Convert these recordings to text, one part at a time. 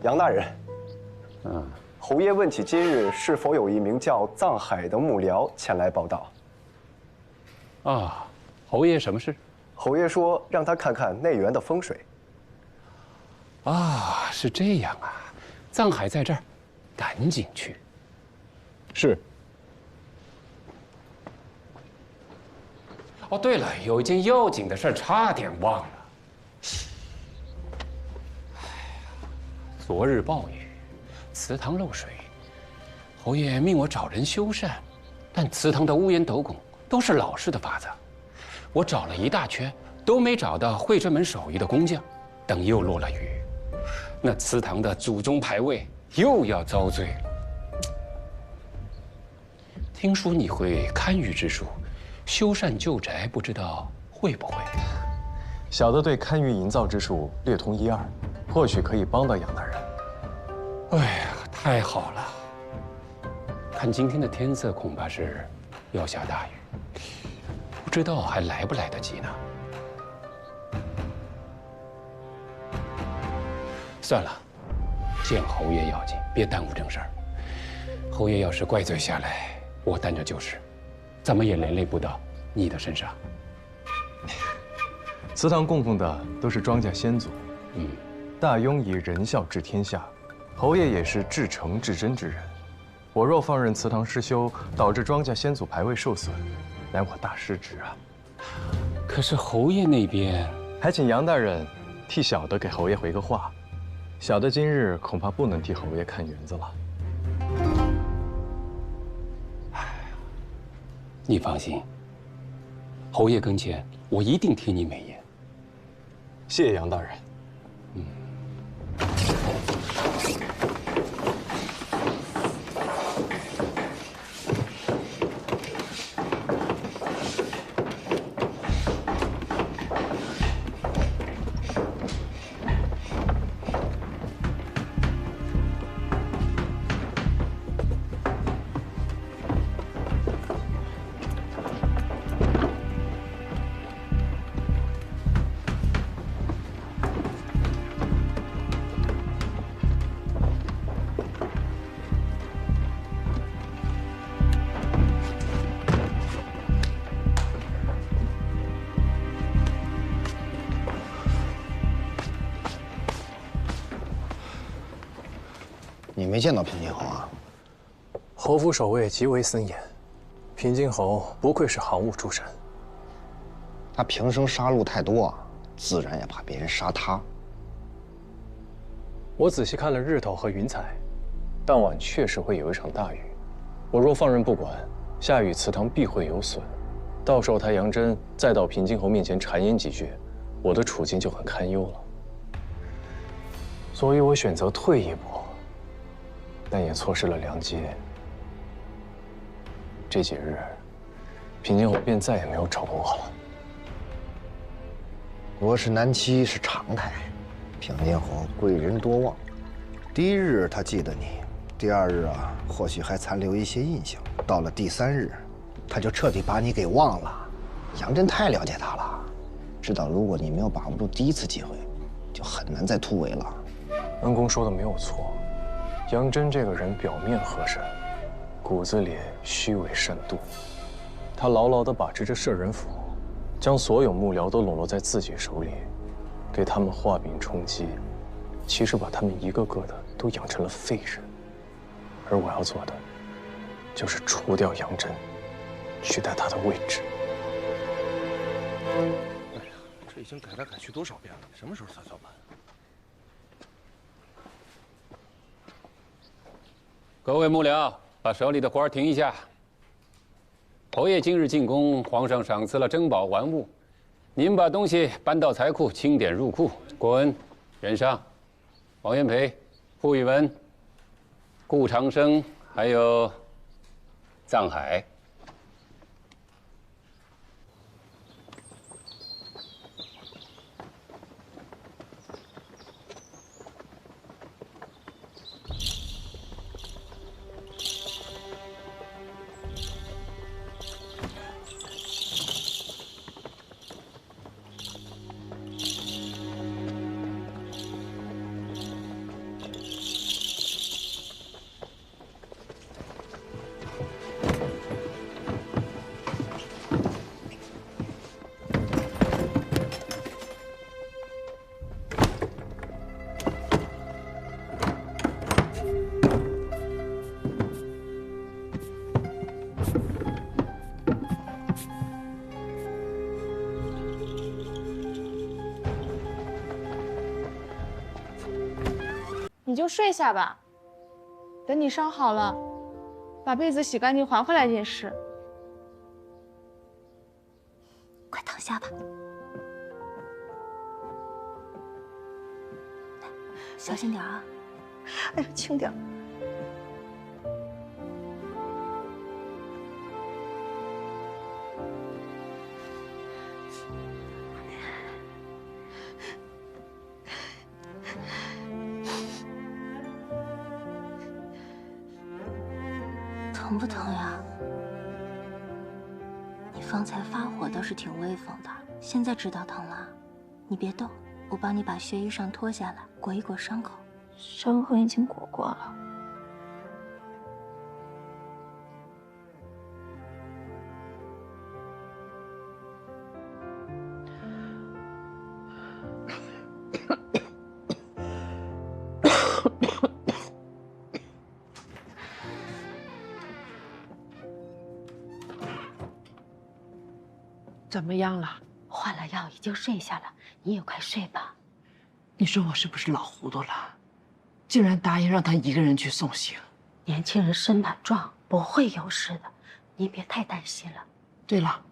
杨大人，嗯，侯爷问起今日是否有一名叫藏海的幕僚前来报道。啊，侯爷什么事？侯爷说让他看看内园的风水。啊，是这样啊，藏海在这儿，赶紧去。是。哦，对了，有一件要紧的事差点忘了。哎呀，昨日暴雨，祠堂漏水，侯爷命我找人修缮，但祠堂的屋檐斗拱都是老式的法子，我找了一大圈，都没找到会这门手艺的工匠。等又落了雨，那祠堂的祖宗牌位又要遭罪了。听说你会堪舆之术。修缮旧宅，不知道会不会？小的对堪舆营造之术略通一二，或许可以帮到杨大人。哎呀，太好了！看今天的天色，恐怕是要下大雨，不知道还来不来得及呢。算了，见侯爷要紧，别耽误正事儿。侯爷要是怪罪下来，我担着就是。怎么也连累不到你的身上。祠堂供奉的都是庄稼先祖，大庸以仁孝治天下，侯爷也是至诚至真之人。我若放任祠堂失修，导致庄稼先祖牌位受损，乃我大失职啊。可是侯爷那边，还请杨大人替小的给侯爷回个话，小的今日恐怕不能替侯爷看园子了。你放心，侯爷跟前我一定替你美言。谢谢杨大人。你没见到平津侯啊？侯府守卫极为森严，平津侯不愧是行务出身。他平生杀戮太多，自然也怕别人杀他。我仔细看了日头和云彩，当晚确实会有一场大雨。我若放任不管，下雨祠堂必会有损。到时候他杨真再到平津侯面前谗言几句，我的处境就很堪忧了。所以我选择退一步。但也错失了良机。这几日，平津侯便再也没有找过我了。国事难期是常态，平津侯贵人多望。第一日他记得你，第二日啊，或许还残留一些印象。到了第三日，他就彻底把你给忘了。杨真太了解他了，知道如果你没有把握住第一次机会，就很难再突围了。恩公说的没有错。杨真这个人表面和善，骨子里虚伪善妒。他牢牢地把持着摄人府，将所有幕僚都笼络在自己手里，给他们画饼充饥，其实把他们一个个的都养成了废人。而我要做的，就是除掉杨真，取代他的位置。哎呀，这已经改来改去多少遍了，什么时候才算完？各位幕僚，把手里的活儿停一下。侯爷今日进宫，皇上赏赐了珍宝玩物，您把东西搬到财库，清点入库。郭恩、任尚、王元培、傅宇文、顾长生，还有藏海。你就睡下吧，等你伤好了，把被子洗干净还回来便是。快躺下吧。小心点啊！哎呀，轻点。疼不疼呀？你方才发火倒是挺威风的，现在知道疼了？你别动，我帮你把血衣裳脱下来，裹一裹伤口。伤痕已经裹过了。怎么样了？换了药，已经睡下了，你也快睡吧。你说我是不是老糊涂了？竟然答应让他一个人去送行。年轻人身板壮，不会有事的，您别太担心了。对了，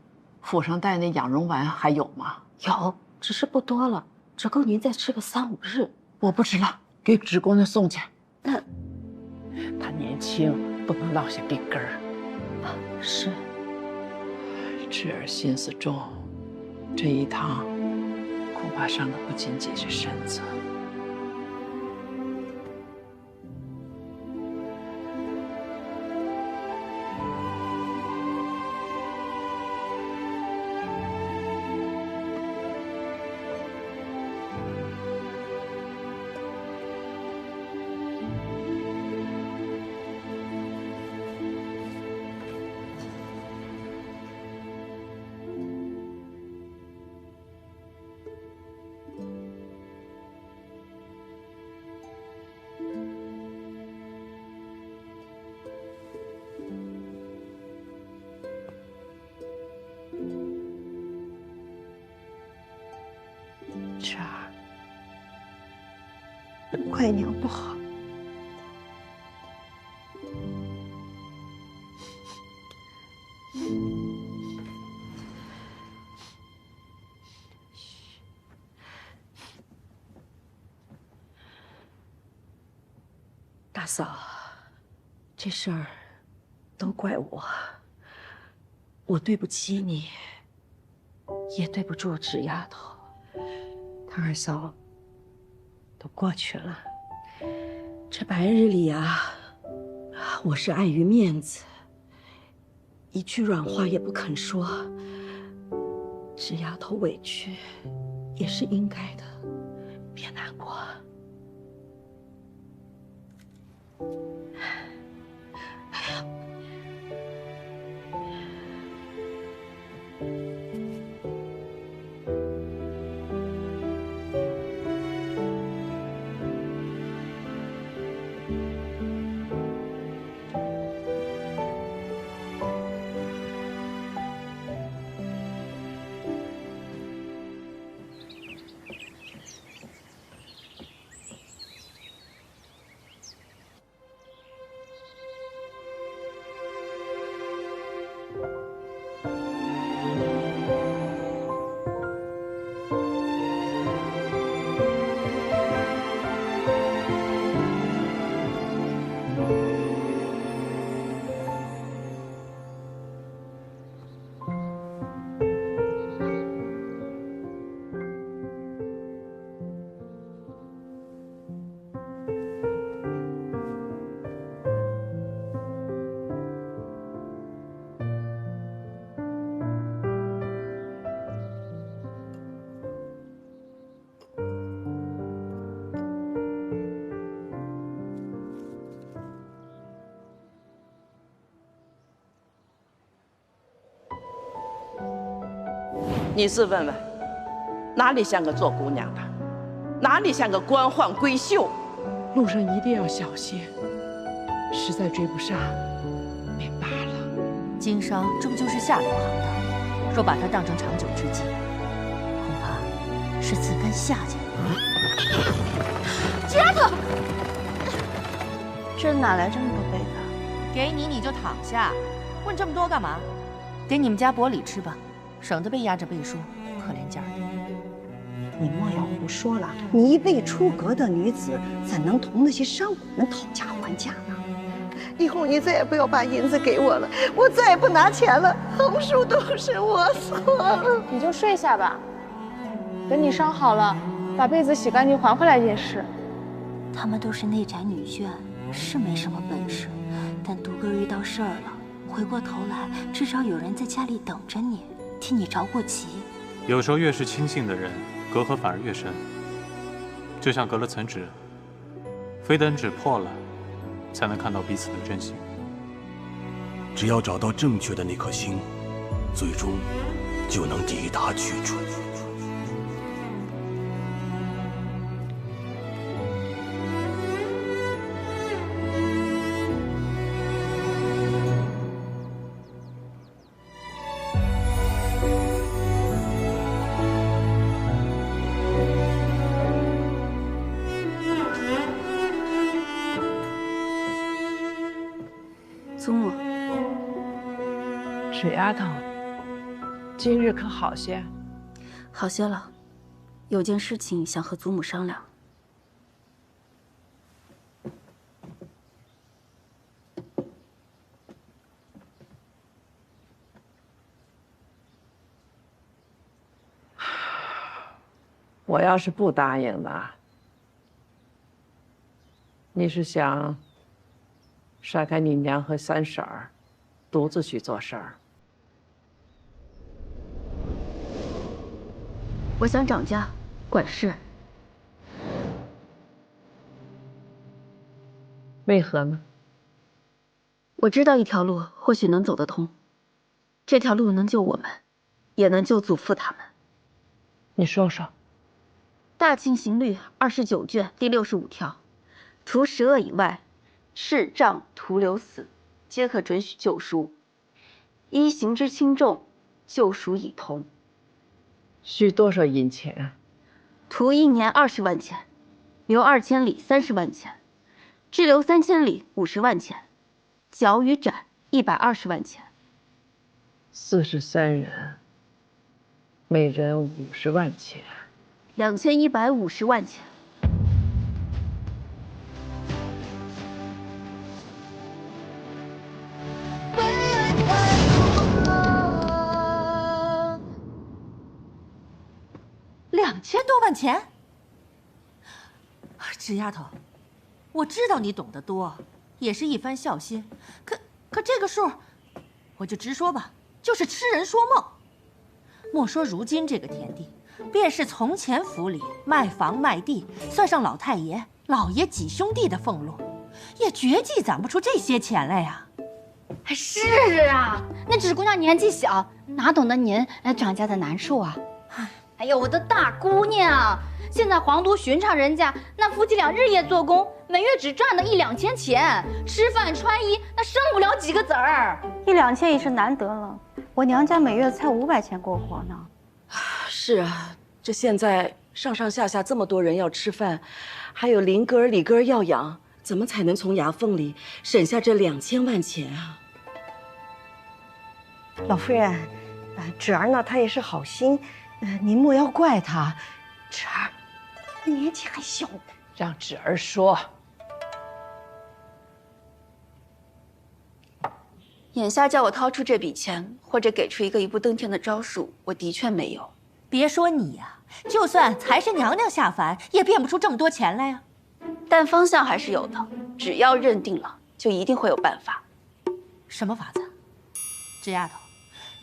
府上带那养荣丸还有吗？有，只是不多了，只够您再吃个3、5日。我不吃了，给职工那送去。那他年轻，不能落下病根儿。啊，是。侄儿心思重，这一趟恐怕伤的不仅仅是身子。侄儿，怪娘不好。大嫂，这事儿都怪我，我对不起你，也对不住纸丫头。他二嫂都过去了，这白日里啊，我是碍于面子，一句软话也不肯说。纸丫头委屈也是应该的，别难过。你自问问，哪里像个做姑娘的，哪里像个官宦闺秀？路上一定要小心，实在追不上，便罢了。经商这不就是下流行当？若把它当成长久之计，恐怕是自甘下贱。纸丫头，这哪来这么多被子？给你你就躺下，问这么多干嘛？给你们家伯礼吃吧，省得被压着背书，可怜劲儿的。你莫要胡说了，你一位出阁的女子，怎能同那些商贾们讨价还价呢？以后你再也不要把银子给我了，我再也不拿钱了，横竖都是我错了。你就睡下吧，等你伤好了，把被子洗干净还回来也是。他们都是内宅女眷，是没什么本事，但独个遇到事儿了，回过头来，至少有人在家里等着你，替你着过急。有时候越是亲近的人，隔阂反而越深，就像隔了层纸，非等纸破了，才能看到彼此的真心。只要找到正确的那颗心，最终就能抵达去处。祖母，水丫头，今日可好些？好些了，有件事情想和祖母商量。我要是不答应呢，你是想甩开你娘和三婶儿，独自去做事儿？我想掌家管事。为何呢？我知道一条路或许能走得通，这条路能救我们，也能救祖父他们。你说说。《大清刑律》29卷第65条，除10恶以外，视杖徒留死，皆可准许救赎。依刑之轻重，救赎以同。需多少银钱？徒1年20万钱，留2000里30万钱，滞留3000里50万钱，绞与斩120万钱。43人，每人50万钱2150万钱。2000多万钱，纸丫头，我知道你懂得多，也是一番孝心，可这个数，我就直说吧，就是痴人说梦。莫说如今这个田地，便是从前府里卖房卖地，算上老太爷、老爷几兄弟的俸禄，也绝计攒不出这些钱来呀。是啊，那纸姑娘年纪小，哪懂得您掌家的难处啊？哎呦，我的大姑娘，现在皇都寻常人家，那夫妻俩日夜做工，每月只赚了1、2千钱，吃饭穿衣那生不了几个子儿。1、2千也是难得了，我娘家每月才500钱过活呢。是啊，这现在上上下下这么多人要吃饭，还有邻哥儿里哥儿要养，怎么才能从牙缝里省下这2000万钱啊？老夫人，芷儿呢，她也是好心，您莫要怪她。芷儿，年纪还小，让芷儿说。眼下叫我掏出这笔钱，或者给出一个一步登天的招数，我的确没有。别说你呀，就算才是娘娘下凡，也变不出这么多钱来呀。但方向还是有的，只要认定了，就一定会有办法。什么法子？纸丫头，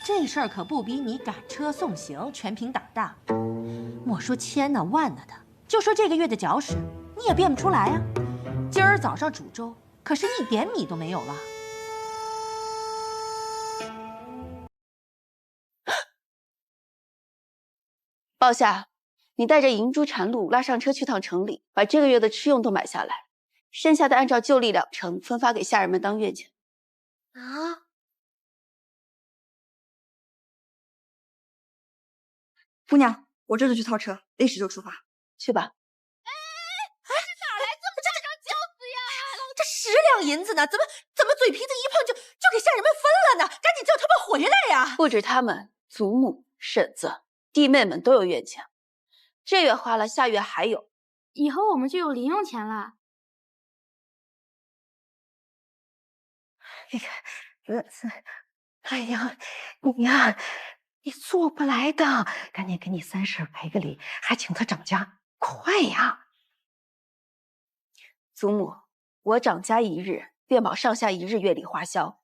这事儿可不比你赶车送行全凭胆大。莫说千呢万呢的，就说这个月的脚屎，你也变不出来呀。今儿早上煮粥，可是一点米都没有了。鲍夏，你带着银珠缠露拉上车去趟城里，把这个月的吃用都买下来，剩下的按照旧例2成分发给下人们当月钱。啊！姑娘，我这就去套车，立时就出发。去吧。这哪来这么大张饺子呀？这10两银子呢，怎么嘴皮子一碰就给下人们分了呢？赶紧叫他们回来呀！不止他们，祖母、婶子、弟妹们都有冤情，这月花了，下月还有，以后我们就有零用钱了。哎呀，你做不来的，赶紧给你三婶赔个礼，还请她掌家，快呀！祖母，我掌家1日，便保上下1日月里花销，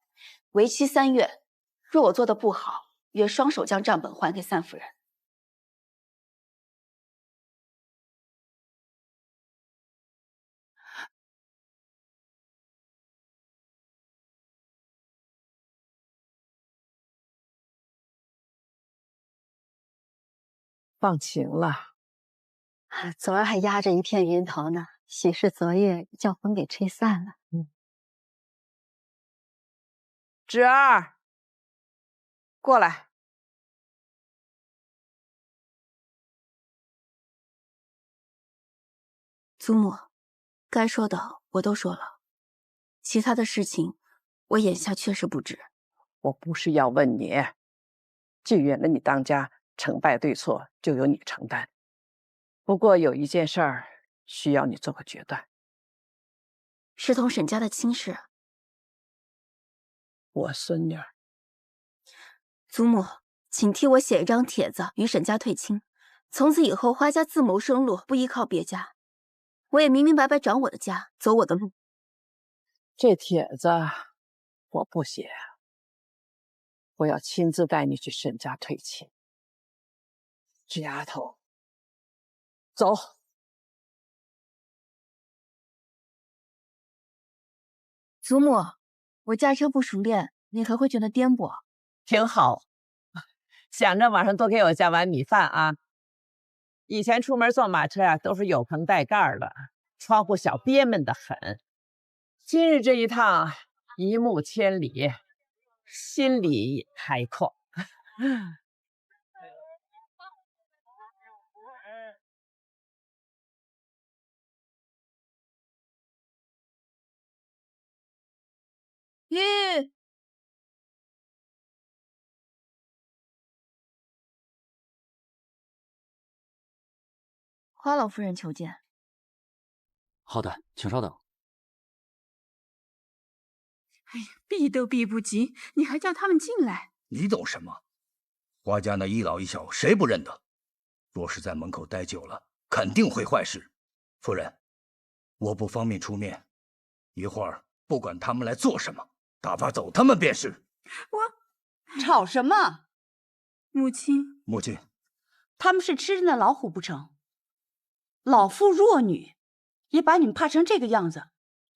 为期3月。若我做的不好，愿双手将账本还给三夫人。放晴了，昨儿还压着一片云头呢，喜事昨夜叫风给吹散了。侄儿，过来。祖母，该说的我都说了，其他的事情我眼下确实不知。我不是要问你，既允了你当家，成败对错就由你承担。不过有一件事儿需要你做个决断，是同沈家的亲事。我孙女。祖母，请替我写一张帖子与沈家退亲，从此以后花家自谋生路，不依靠别家。我也明明白白长我的家，走我的路。这帖子我不写，我要亲自带你去沈家退亲。这丫头，走。祖母，我驾车不熟练，你可会觉得颠簸。挺好，想着晚上多给我加碗米饭啊。以前出门坐马车啊，都是有棚带盖的，窗户小憋闷得很。今日这一趟，一目千里，心里开阔。玉，花老夫人求见。好的，请稍等。哎呀，避都避不及，你还叫他们进来？你懂什么？花家那一老一小谁不认得？若是在门口待久了，肯定会坏事。夫人，我不方便出面，一会儿不管他们来做什么，打发走他们便是。我吵什么？母亲，母亲，他们是吃人的老虎不成？老妇弱女，也把你们怕成这个样子，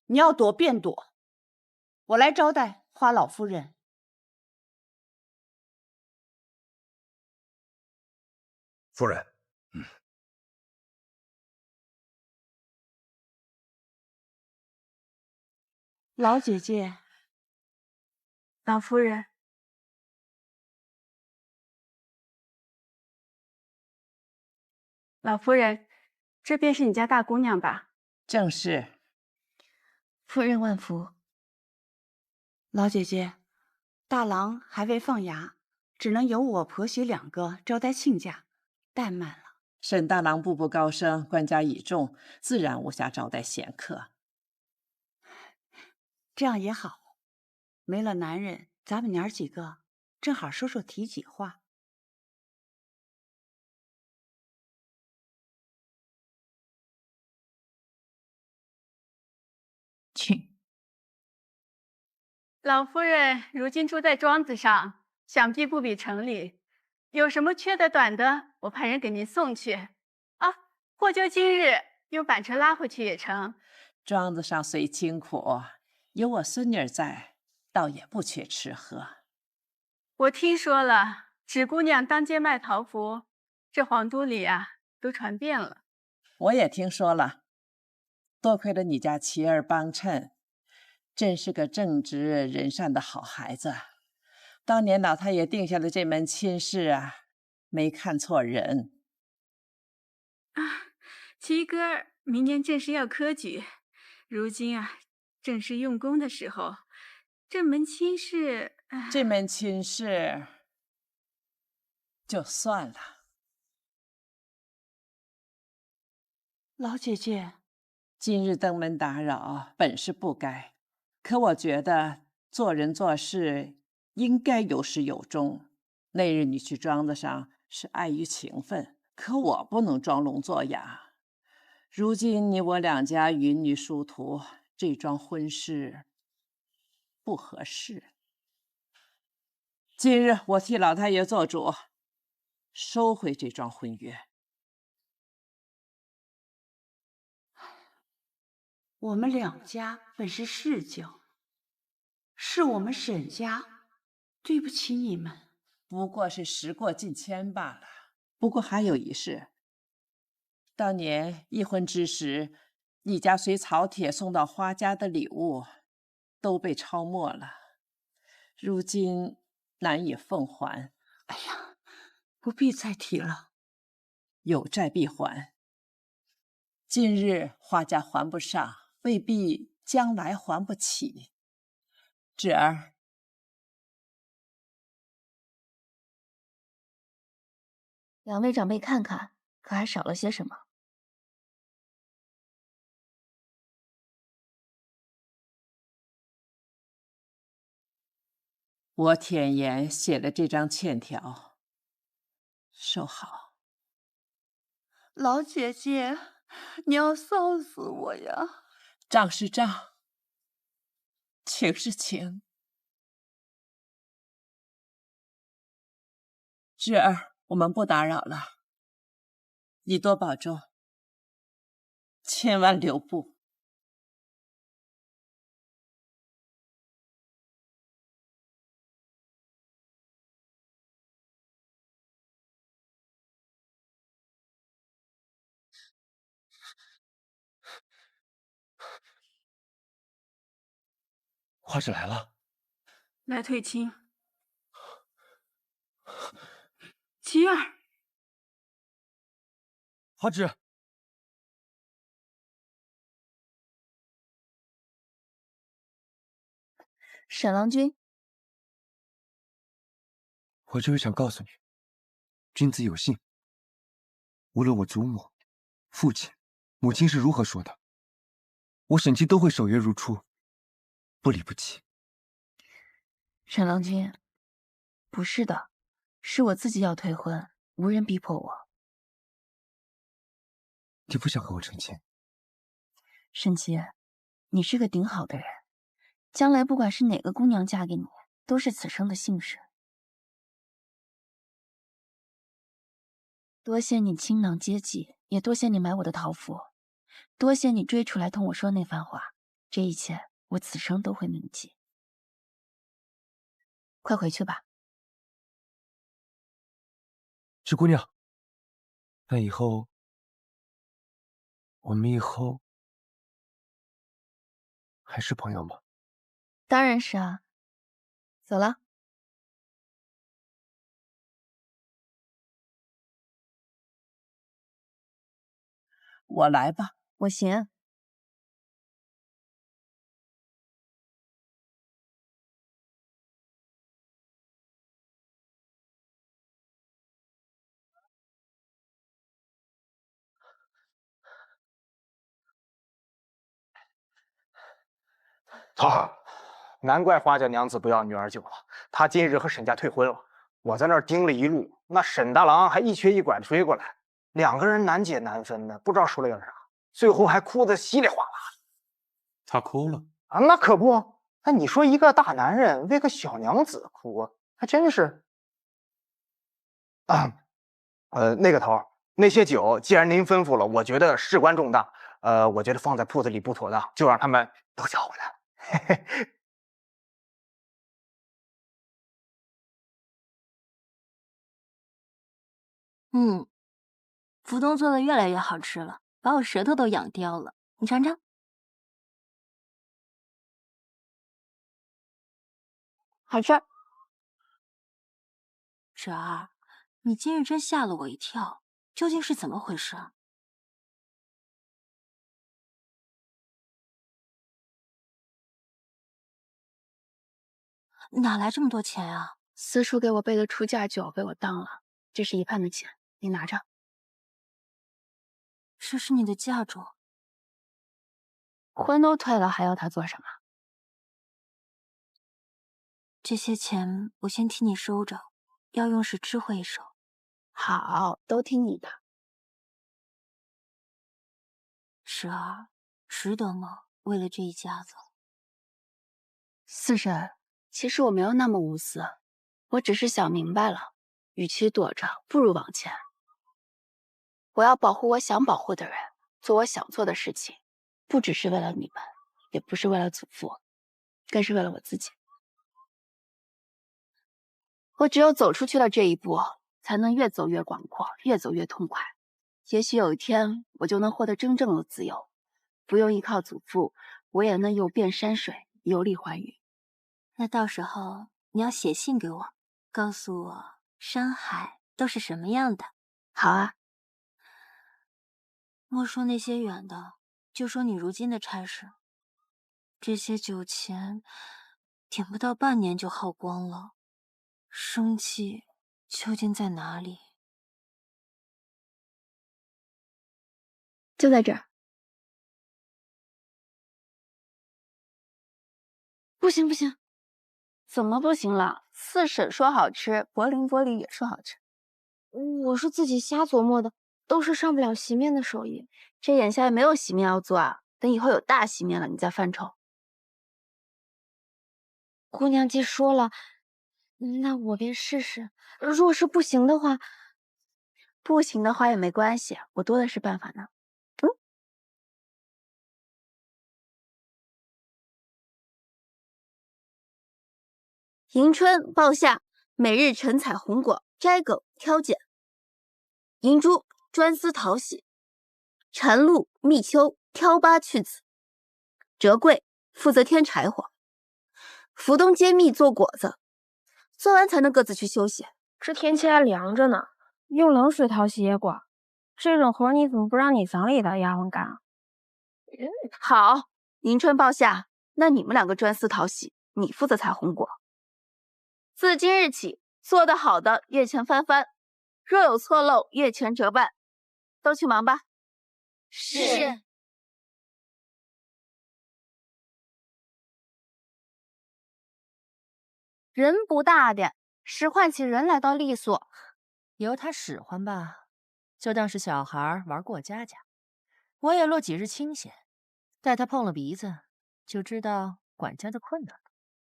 你要躲便躲。我来招待花老夫人。夫人，老姐姐，老夫人，老夫人，这便是你家大姑娘吧？正是。夫人万福。老姐姐，大郎还未放衙，只能由我婆媳2个招待亲家，怠慢了。沈大郎步步高升，官家倚重，自然无暇招待闲客。这样也好，没了男人，咱们娘儿几个正好说说体己话。请。老夫人如今住在庄子上，想必不比城里。有什么缺的短的，我派人给您送去。啊，或就今日用板车拉回去也成。庄子上虽清苦，有我孙女在，倒也不缺吃喝。我听说了，芷姑娘当街卖桃符，这皇都里啊都传遍了。我也听说了，多亏了你家琪儿帮衬，真是个正直仁善的好孩子。当年老太爷定下的这门亲事啊，没看错人。啊，七哥儿明年正是要科举，如今啊，正是用功的时候，这门亲事，这门亲事就算了。老姐姐，今日登门打扰，本是不该，可我觉得做人做事应该有始有终。那日你去庄子上是碍于情分，可我不能装聋作哑。如今你我两家云女殊途，这桩婚事不合适。今日我替老太爷做主，收回这桩婚约。我们两家本是世交，是我们沈家对不起你们，不过是时过境迁罢了。不过还有一事，当年议婚之时，你家随曹铁送到花家的礼物都被抄没了，如今难以奉还。哎呀，不必再提了，有债必还。今日花家还不上，未必将来还不起。芷儿，两位长辈看看，可还少了些什么？我舔言写了这张欠条，收好。老姐姐，你要臊死我呀！账是账，情是情。芷儿，我们不打扰了，你多保重，千万留步。花芷来了，来退亲。齐儿，花芷，沈郎君，我就是想告诉你，君子有信。无论我祖母、父亲、母亲是如何说的，我沈妻都会守约如初，不离不弃。沈郎君，不是的，是我自己要退婚，无人逼迫我。你不想和我成亲？沈妻，你是个顶好的人，将来不管是哪个姑娘嫁给你，都是此生的幸事。多谢你倾囊接济，也多谢你买我的桃符，多谢你追出来同我说那番话，这一切我此生都会铭记。快回去吧。芷姑娘，那我们以后还是朋友吗？当然是啊。走了。我来吧。我行。难怪花家娘子不要女儿酒了，她今日和沈家退婚了。我在那儿盯了一路，那沈大郎还一瘸一拐的追过来，两个人难解难分的，不知道说了点啥，最后还哭得稀里哗啦。他哭了啊？那可不，那你说一个大男人为个小娘子哭，还真是。那个头，那些酒既然您吩咐了，我觉得事关重大，我觉得放在铺子里不妥当，就让他们都叫回来。嘿嘿。福东做的越来越好吃了，把我舌头都养刁了。你尝尝，好吃。芷儿，你今日真吓了我一跳，究竟是怎么回事？哪来这么多钱啊？私塾给我备的出嫁酒被我当了，这是1半的钱，你拿着。这是你的嫁妆。婚都退了，还要他做什么？这些钱我先替你收着，要用时知会一声。好，都听你的。时儿，值得吗？为了这一家子。四婶，其实我没有那么无私，我只是想明白了，与其躲着，不如往前。我要保护我想保护的人，做我想做的事情，不只是为了你们，也不是为了祖父，更是为了我自己。我只有走出去了这一步，才能越走越广阔，越走越痛快。也许有一天，我就能获得真正的自由，不用依靠祖父，我也能游遍山水，游历寰宇。那到时候你要写信给我，告诉我山海都是什么样的。好啊。莫说那些远的，就说你如今的差事，这些酒钱点不到半年就耗光了，生计究竟在哪里？就在这儿。不行不行，怎么不行了？四婶说好吃，柏林玻璃也说好吃。我是自己瞎琢磨的，都是上不了席面的手艺。这眼下也没有席面要做啊，等以后有大席面了，你再犯愁。姑娘既说了，那我便试试。若是不行的话，不行的话也没关系，我多的是办法呢。迎春、抱夏，每日晨采红果，摘梗挑碱。银珠专司讨喜，蝉露、蜜秋挑疤去籽。折桂负责添柴火，福东揭蜜做果子，做完才能各自去休息。这天气还凉着呢，用冷水淘洗野果，这种活你怎么不让你房里的丫鬟干啊？好，迎春、抱夏，那你们两个专司讨喜，你负责采红果。自今日起，做得好的月钱翻番，若有错漏，月钱折半。都去忙吧。是。人不大点，使唤起人来倒利索。由他使唤吧，就当是小孩玩过家家。我也落几日清闲，待他碰了鼻子，就知道管家的困难。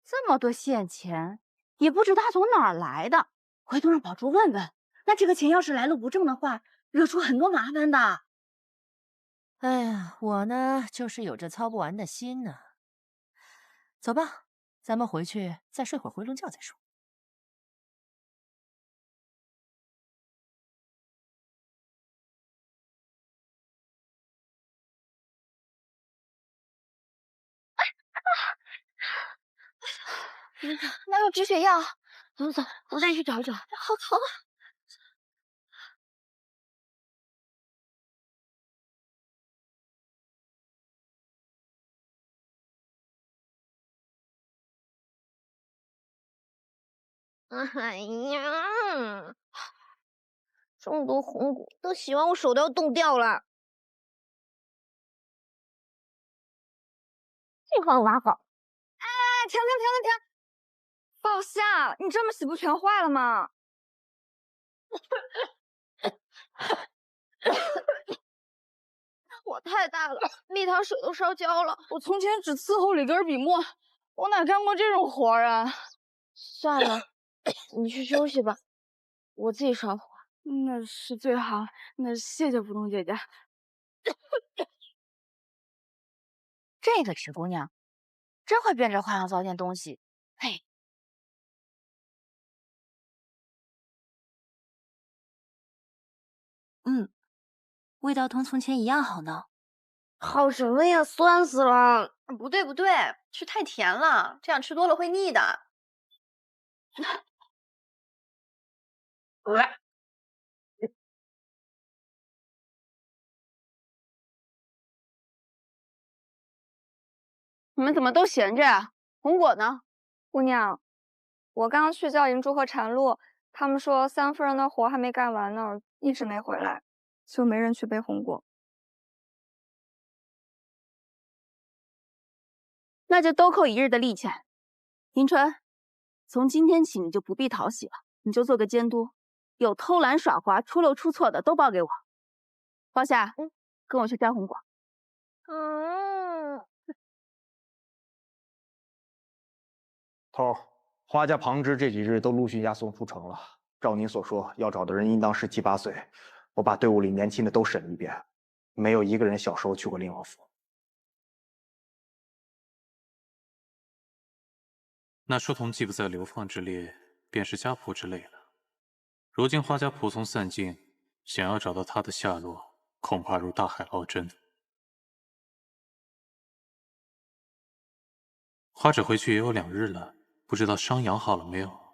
这么多现钱，也不知他从哪儿来的，回头让宝珠问问。那这个钱要是来路不正的话，惹出很多麻烦的。哎呀，我呢，就是有这操不完的心呢。走吧，咱们回去再睡会儿回笼觉再说。哪有止血药？走走，我带你去找找。好疼啊！哎呀，这么多红果，都洗完我手都要冻掉了。这方法好。哎，停！抱夏，你这么洗不全坏了吗？火太大了，蜜糖水都烧焦了。我从前只伺候里根笔墨，我哪干过这种活啊？算了，你去休息吧，我自己烧火。那是最好，那谢谢福东姐姐。这个池姑娘真会变着花样糟践东西，嘿。味道同从前一样好呢。好什么呀，酸死了！不对，是太甜了，这样吃多了会腻的。你们怎么都闲着呀？红果呢？姑娘，我刚刚去叫银珠和禅露，他们说三夫人的活还没干完呢，一直没回来，就没人去背红果。那就都扣1日的例钱。迎春，从今天起你就不必讨喜了，你就做个监督，有偷懒耍滑、出漏出错的都报给我。包夏，跟我去摘红果。头，花家旁支这几日都陆续押送出城了。照您所说，要找的人应当17、18岁。我把队伍里年轻的都审了一遍，没有一个人小时候去过灵王府。那书童既不在流放之列，便是家仆之类了。如今花家仆从散尽，想要找到他的下落，恐怕如大海捞针。花指回去也有2日了，不知道伤养好了没有？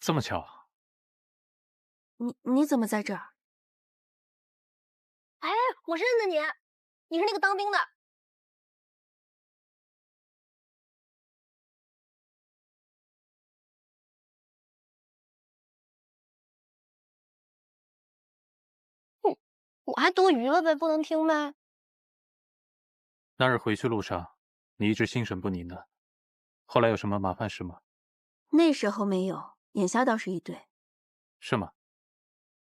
这么巧？你怎么在这儿？哎，我认得你，你是那个当兵的。哼，我还多余了呗，不能听呗。那日回去路上，你一直心神不宁的，后来有什么麻烦事吗？那时候没有，眼下倒是一堆。是吗？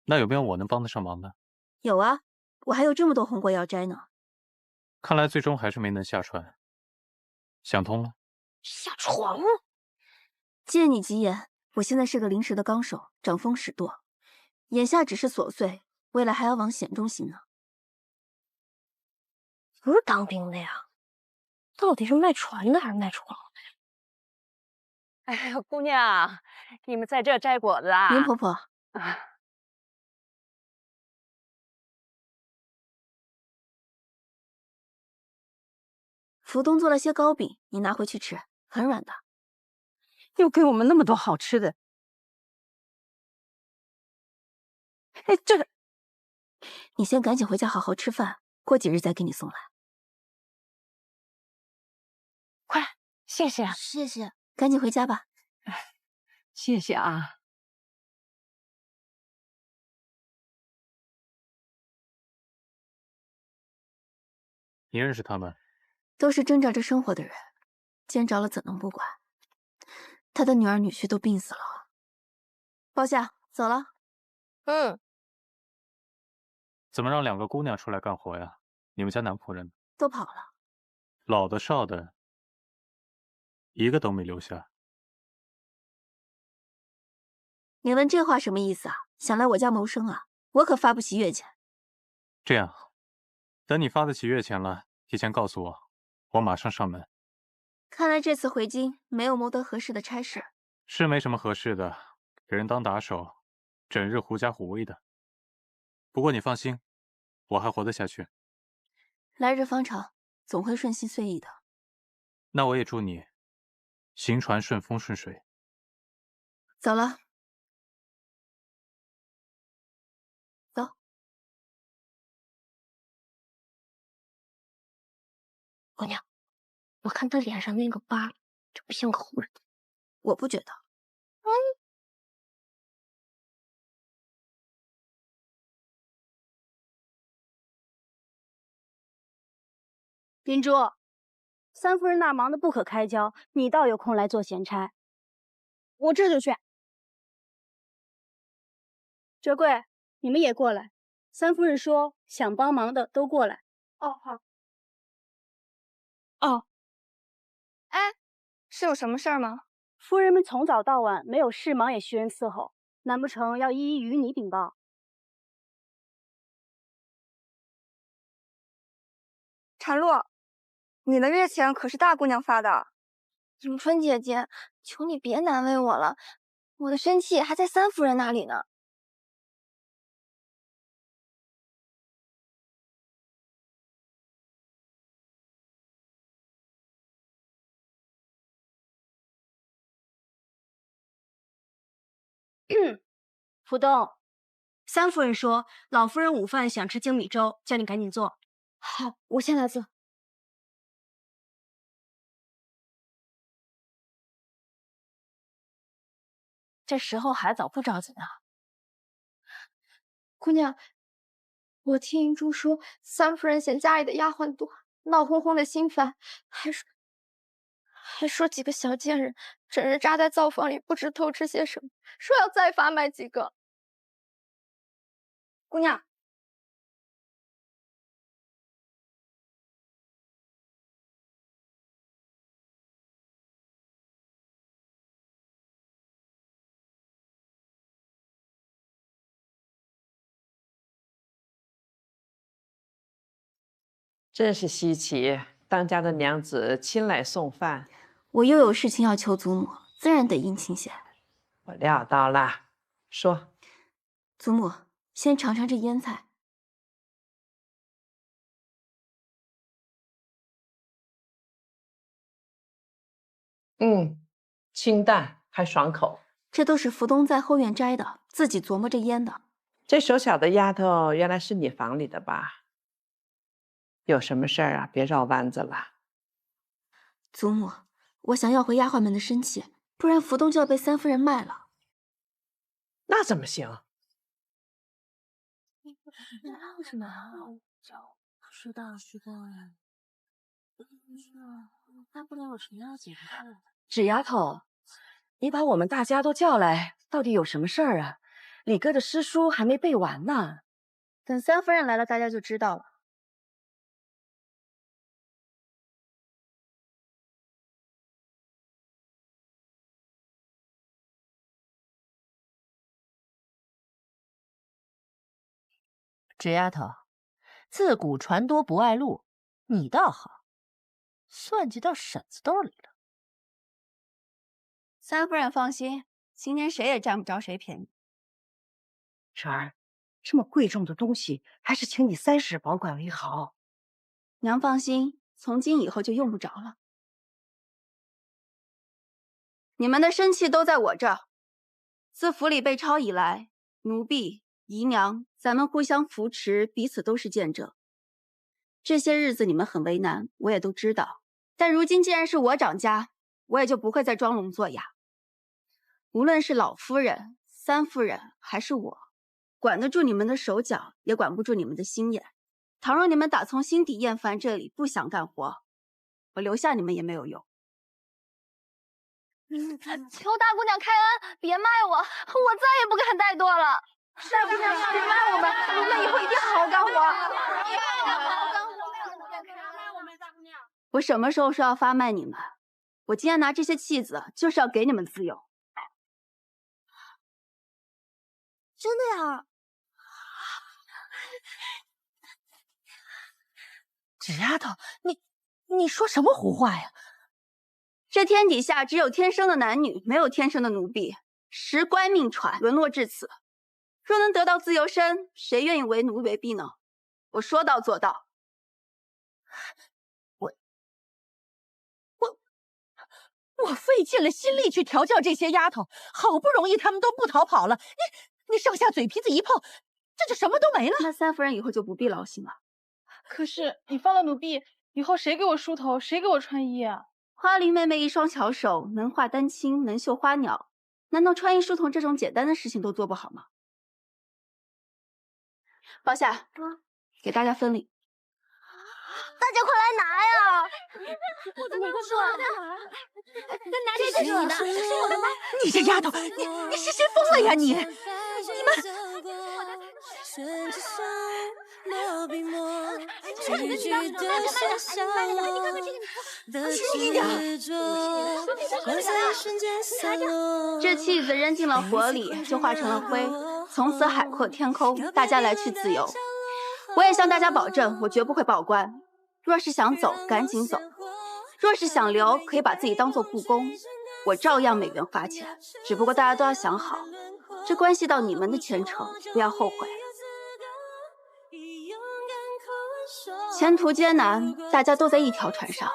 那有没有我能帮得上忙的？有啊，我还有这么多红果要摘呢。看来最终还是没能下船。想通了？下船了？借你吉言，我现在是个临时的纲手，掌风使舵，眼下只是琐碎，未来还要往险中行呢。不是当兵的呀，到底是卖船的还是卖床的呀？哎呦，姑娘，你们在这摘果子啊？林婆婆，福东做了些糕饼，你拿回去吃，很软的。又给我们那么多好吃的。哎，这个，你先赶紧回家好好吃饭，过几日再给你送来。快，谢谢，谢谢，赶紧回家吧。谢谢啊。你认识他们？都是挣扎着生活的人，见着了怎能不管？他的女儿女婿都病死了。包夏，走了。怎么让2个姑娘出来干活呀？你们家男仆人都跑了。老的少的，一个都没留下。你问这话什么意思啊？想来我家谋生啊？我可发不起月钱。这样，等你发得起月钱了，提前告诉我，我马上上门。看来这次回京没有谋得合适的差事。是没什么合适的，给人当打手，整日狐假虎威的。不过你放心，我还活得下去。来日方长，总会顺心遂意的。那我也祝你行船顺风顺水。走了。走。姑娘，我看他脸上那个疤，这不像个胡人。我不觉得。林珠，三夫人那儿忙得不可开交，你倒有空来做闲差。我这就去。哲贵，你们也过来。三夫人说想帮忙的都过来。哦，好。哦，哎，是有什么事儿吗？夫人们从早到晚没有事忙也需人伺候，难不成要一一与你禀报？禅露，你的月钱可是大姑娘发的。迎春姐姐，求你别难为我了，我的身契还在三夫人那里呢。浦东，三夫人说老夫人午饭想吃精米粥，叫你赶紧做。好，我现在做。这时候还早，不着急呢。姑娘，我听银珠说，三夫人嫌家里的丫鬟多，闹哄哄的心烦，还说几个小贱人整日扎在灶房里，不知偷吃些什么，说要再罚买几个。姑娘，真是稀奇，当家的娘子亲来送饭。我又有事情要求祖母，自然得殷勤些。我料到了，说。祖母，先尝尝这腌菜。清淡还爽口。这都是福东在后院摘的，自己琢磨着腌的。这手小的丫头原来是你房里的吧？有什么事儿啊？别绕弯子了。祖母，我想要回丫鬟们的生气，不然福东就要被三夫人卖了。那怎么行？为什么不知道时光呀？大不了有什么要紧的？纸丫头，你把我们大家都叫来，到底有什么事儿啊？李哥的诗书还没背完呢。等三夫人来了，大家就知道了。纸丫头，自古船多不爱路，你倒好，算计到婶子兜里了。三夫人放心，今天谁也占不着谁便宜。婶儿，这么贵重的东西，还是请你三婶保管为好。娘放心，从今以后就用不着了。你们的生气都在我这儿。自府里被抄以来，奴婢、姨娘，咱们互相扶持，彼此都是见证。这些日子你们很为难，我也都知道。但如今既然是我掌家，我也就不会再装聋作哑。无论是老夫人、三夫人还是我，管得住你们的手脚，也管不住你们的心眼。倘若你们打从心底厌烦这里，不想干活，我留下你们也没有用。求大姑娘开恩，别卖我，我再也不敢怠惰了。大姑娘，别卖我们，我们以后一定好好干活。我什么时候说要发卖你们？我今天拿这些契子，就是要给你们自由。真的呀？纸丫头，你说什么胡话呀？这天底下只有天生的男女，没有天生的奴婢。时乖命喘，沦落至此。若能得到自由身，谁愿意为奴为婢呢？我说到做到。我费尽了心力去调教这些丫头，好不容易她们都不逃跑了，你上下嘴皮子一碰，这就什么都没了。那三夫人以后就不必劳心了。可是你放了奴婢，以后谁给我梳头，谁给我穿衣啊？花梨妹妹一双巧手，能画丹青，能绣花鸟，难道穿衣梳头这种简单的事情都做不好吗？包下，给大家分礼。大家快来拿呀！我的哪个说？拿这个是你的，这是我的吗？你这丫头，你是谁疯了呀你？你们！这契子扔进了火里，就化成了灰，从此海阔天空，大家来去自由。我也向大家保证，我绝不会报官。若是想走，赶紧走；若是想留，可以把自己当做雇工，我照样每月发钱。只不过大家都要想好，这关系到你们的前程，不要后悔。前途艰难，大家都在一条船上，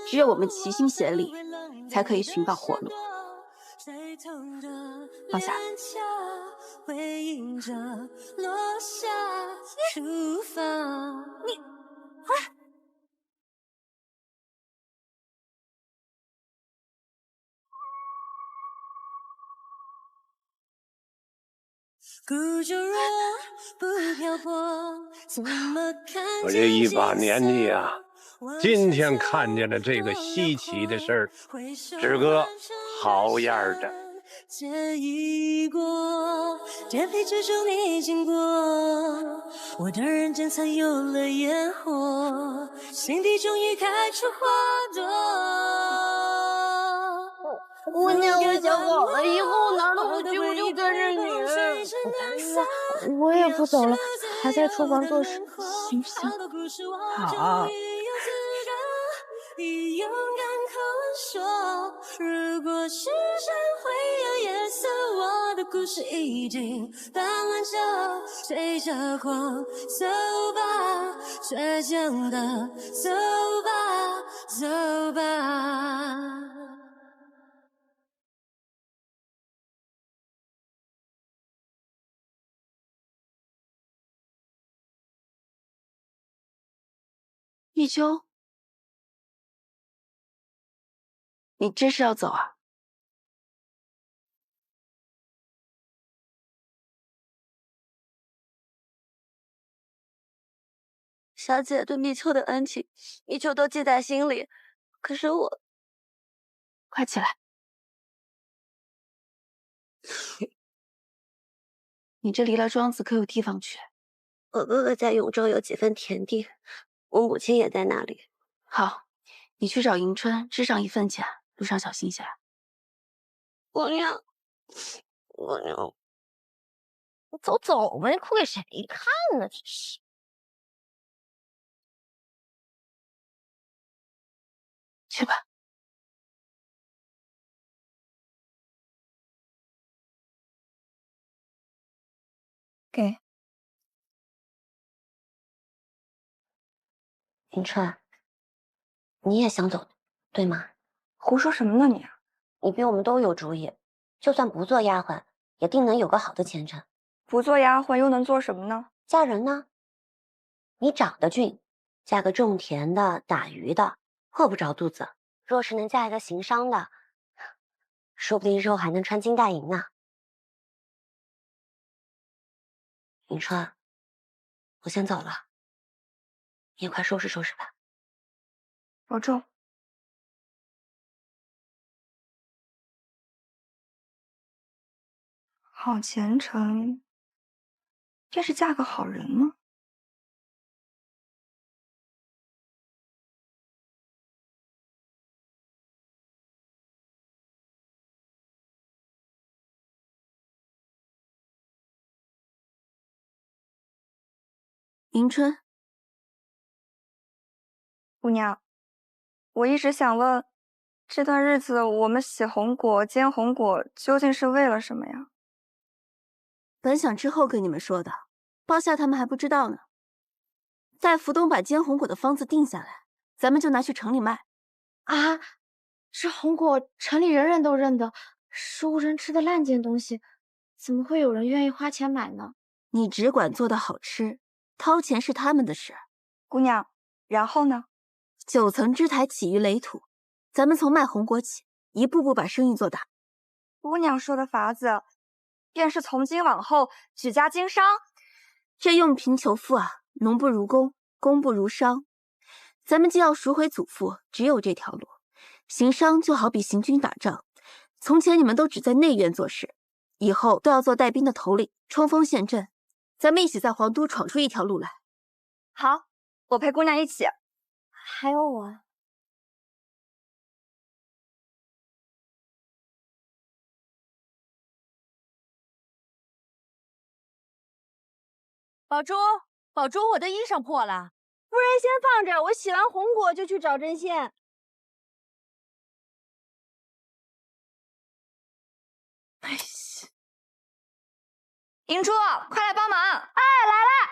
只有我们齐心协力，才可以寻到活路。放下。你，哎。我这一把年纪呀，今天看见了这个稀奇的事儿，志哥好样的！这一过，颠沛之中你经过，我的人间才有了烟火，心底终于开出花朵。我娘，我想好了，以后哪儿都不去，我就跟着你。我也不走了，还在厨房做事，行不行？好。勇敢口说，如果世上会有颜色，我的故事已经斑斓着，随着光走吧，倔强的走吧，走吧。一秋，你这是要走啊？小姐对密秋的恩情，密秋都记在心里。可是我，快起来！你这离了庄子可有地方去？我哥哥在永州有几分田地，我母亲也在那里。好，你去找迎春支上一份钱，路上小心些。姑娘，姑娘，走走吧，你哭给谁看呢？真是。去吧。给。迎春，你也想走，对吗？胡说什么呢你？你比我们都有主意，就算不做丫鬟，也定能有个好的前程。不做丫鬟又能做什么呢？嫁人呢？你长得俊，嫁个种田的、打鱼的，饿不着肚子。若是能嫁一个行商的，说不定日后还能穿金戴银呢。迎春，我先走了，你也快收拾收拾吧。保重。好前程，便是嫁个好人吗？迎春，姑娘，我一直想问，这段日子我们洗红果、煎红果，究竟是为了什么呀？本想之后跟你们说的，包夏他们还不知道呢。待福东把煎红果的方子定下来，咱们就拿去城里卖。啊，这红果城里人人都认得，是无人吃的烂件东西，怎么会有人愿意花钱买呢？你只管做的好吃，掏钱是他们的事。姑娘，然后呢？9层之台起于垒土，咱们从卖红果起，一步步把生意做大。姑娘说的法子，便是从今往后举家经商。这用贫求富啊，农不如工，工不如商。咱们既要赎回祖父，只有这条路。行商就好比行军打仗，从前你们都只在内院做事，以后都要做带兵的头领，冲锋陷阵。咱们一起在皇都闯出一条路来。好，我陪姑娘一起。还有我。宝珠，宝珠，我的衣裳破了。夫人先放着，我洗完红果就去找针线。哎呀，银珠，快来帮忙！哎，来了。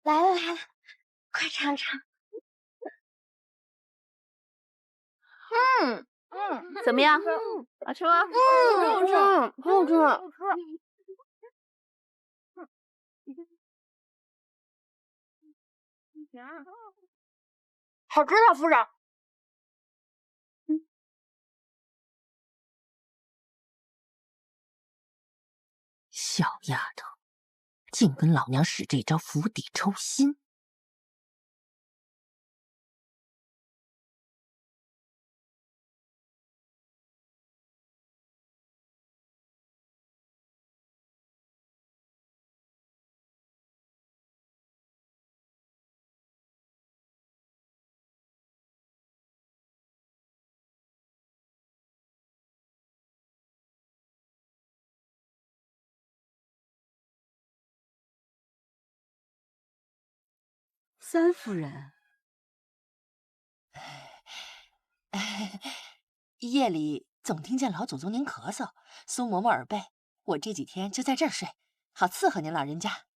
来了，快尝尝。怎么样？好吃吗？好吃，好吃。好吃啊，夫人。小丫头，竟跟老娘使这招釜底抽薪！三夫人，夜里总听见老祖宗您咳嗽，苏嬷嬷耳背，我这几天就在这儿睡，好伺候您老人家。